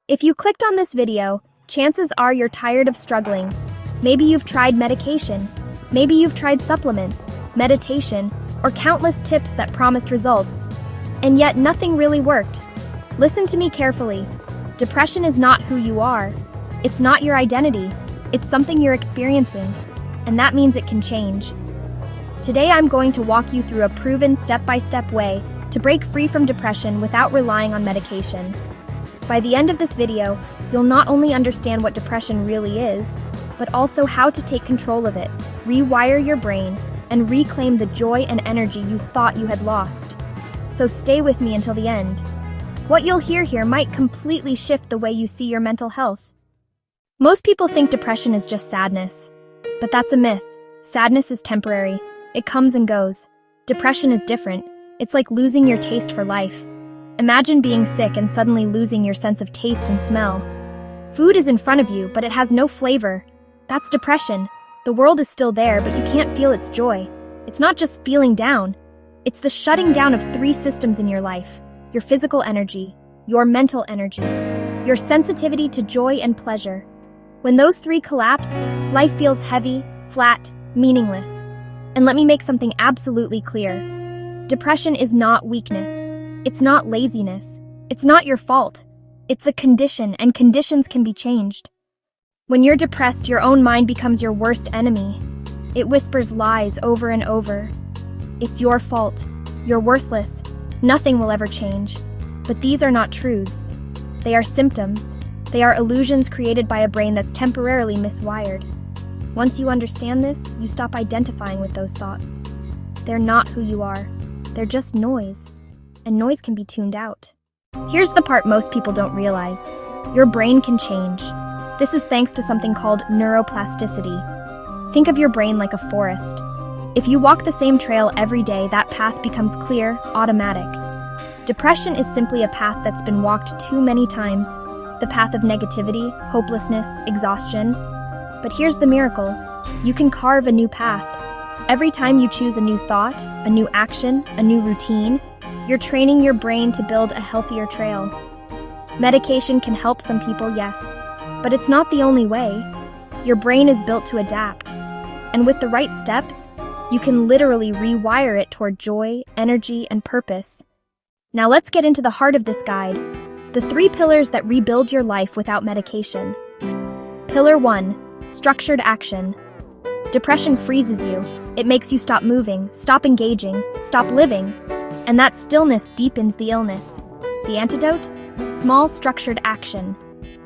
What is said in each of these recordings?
If you clicked on this video, chances are you're tired of struggling. Maybe you've tried medication. Maybe you've tried supplements, meditation, or countless tips that promised results. And yet nothing really worked. Listen to me carefully. Depression is not who you are. It's not your identity. It's something you're experiencing. And that means it can change. Today I'm going to walk you through a proven step-by-step way to break free from depression without relying on medication. By the end of this video, you'll not only understand what depression really is, but also how to take control of it, rewire your brain, and reclaim the joy and energy you thought you had lost. So stay with me until the end. What you'll hear here might completely shift the way you see your mental health. Most people think depression is just sadness, but that's a myth. Sadness is temporary. It comes and goes. Depression is different. It's like losing your taste for life. Imagine being sick and suddenly losing your sense of taste and smell. Food is in front of you, but it has no flavor. That's depression. The world is still there, but you can't feel its joy. It's not just feeling down. It's the shutting down of 3 systems in your life: your physical energy, your mental energy, your sensitivity to joy and pleasure. When those 3 collapse, life feels heavy, flat, meaningless. And let me make something absolutely clear. Depression is not weakness. It's not laziness. It's not your fault. It's a condition, and conditions can be changed. When you're depressed, your own mind becomes your worst enemy. It whispers lies over and over. It's your fault. You're worthless. Nothing will ever change. But these are not truths. They are symptoms. They are illusions created by a brain that's temporarily miswired. Once you understand this, you stop identifying with those thoughts. They're not who you are. They're just noise. And noise can be tuned out. Here's the part most people don't realize. Your brain can change. This is thanks to something called neuroplasticity. Think of your brain like a forest. If you walk the same trail every day, that path becomes clear, automatic. Depression is simply a path that's been walked too many times. The path of negativity, hopelessness, exhaustion. But here's the miracle. You can carve a new path. Every time you choose a new thought, a new action, a new routine, you're training your brain to build a healthier trail. Medication can help some people, yes, but it's not the only way. Your brain is built to adapt. And with the right steps, you can literally rewire it toward joy, energy, and purpose. Now let's get into the heart of this guide. The 3 pillars that rebuild your life without medication. Pillar 1, structured action. Depression freezes you. It makes you stop moving, stop engaging, stop living. And that stillness deepens the illness. The antidote? Small structured action.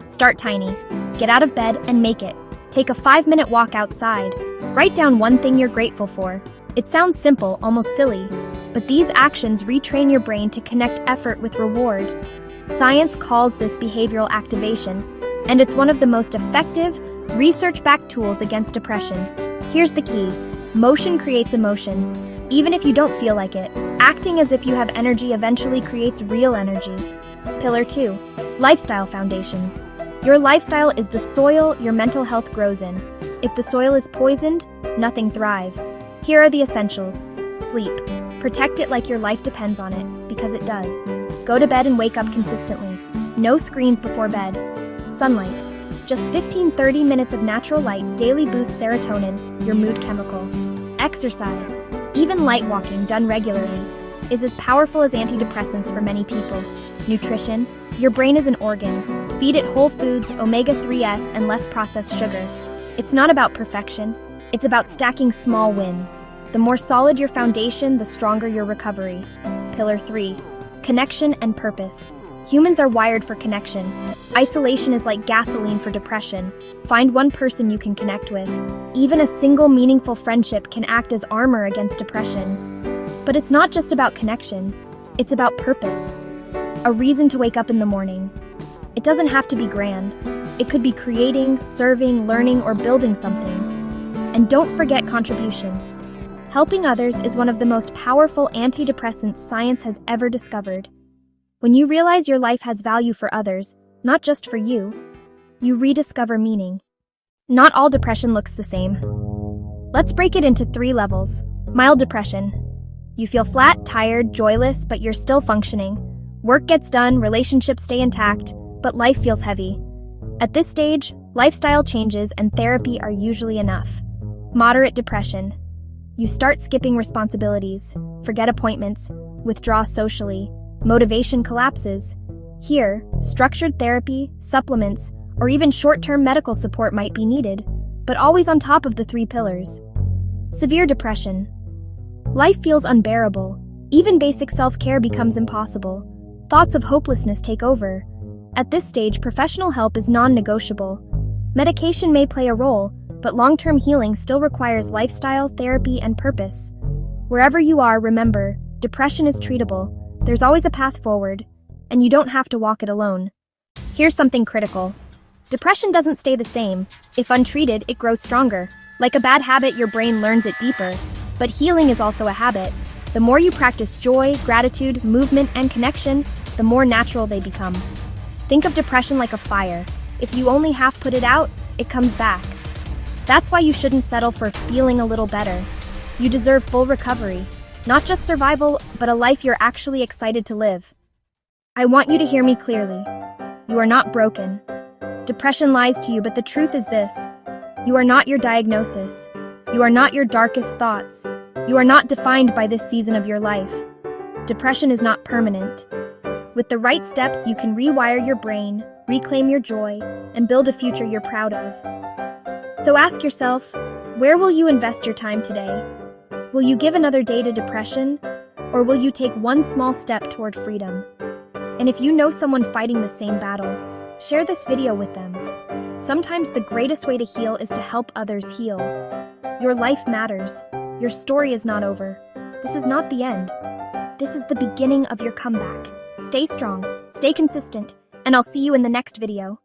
Start tiny. Get out of bed and make it. Take a 5-minute walk outside. Write down one thing you're grateful for. It sounds simple, almost silly, but these actions retrain your brain to connect effort with reward. Science calls this behavioral activation, and it's one of the most effective, research-backed tools against depression. Here's the key. Motion creates emotion. Even if you don't feel like it, acting as if you have energy eventually creates real energy. Pillar 2, lifestyle foundations. Your lifestyle is the soil your mental health grows in. If the soil is poisoned, nothing thrives. Here are the essentials. Sleep. Protect it like your life depends on it, because it does. Go to bed and wake up consistently. No screens before bed. Sunlight. Just 15-30 minutes of natural light daily boosts serotonin, your mood chemical. Exercise. Even light walking done regularly is as powerful as antidepressants for many people. Nutrition. Your brain is an organ. Feed it whole foods, omega-3s, and less processed sugar. It's not about perfection. It's about stacking small wins. The more solid your foundation, the stronger your recovery. Pillar 3, connection and purpose. Humans are wired for connection. Isolation is like gasoline for depression. Find one person you can connect with. Even a single meaningful friendship can act as armor against depression. But it's not just about connection. It's about purpose. A reason to wake up in the morning. It doesn't have to be grand. It could be creating, serving, learning, or building something. And don't forget contribution. Helping others is one of the most powerful antidepressants science has ever discovered. When you realize your life has value for others, not just for you, you rediscover meaning. Not all depression looks the same. Let's break it into 3 levels. Mild depression. You feel flat, tired, joyless, but you're still functioning. Work gets done, relationships stay intact, but life feels heavy. At this stage, lifestyle changes and therapy are usually enough. Moderate depression. You start skipping responsibilities, forget appointments, withdraw socially, motivation collapses. Here, structured therapy, supplements, or even short-term medical support might be needed, but always on top of the 3 pillars. Severe depression. Life feels unbearable. Even basic self-care becomes impossible. Thoughts of hopelessness take over. At this stage, professional help is non-negotiable. Medication may play a role, but long-term healing still requires lifestyle, therapy, and purpose. Wherever you are, remember, depression is treatable. There's always a path forward, and you don't have to walk it alone. Here's something critical. Depression doesn't stay the same. If untreated, it grows stronger. Like a bad habit, your brain learns it deeper. But healing is also a habit. The more you practice joy, gratitude, movement, and connection, the more natural they become. Think of depression like a fire. If you only half put it out, it comes back. That's why you shouldn't settle for feeling a little better. You deserve full recovery. Not just survival, but a life you're actually excited to live. I want you to hear me clearly. You are not broken. Depression lies to you, but the truth is this. You are not your diagnosis. You are not your darkest thoughts. You are not defined by this season of your life. Depression is not permanent. With the right steps, you can rewire your brain, reclaim your joy, and build a future you're proud of. So ask yourself, where will you invest your time today? Will you give another day to depression, or will you take one small step toward freedom? And if you know someone fighting the same battle, share this video with them. Sometimes the greatest way to heal is to help others heal. Your life matters. Your story is not over. This is not the end. This is the beginning of your comeback. Stay strong, stay consistent, and I'll see you in the next video.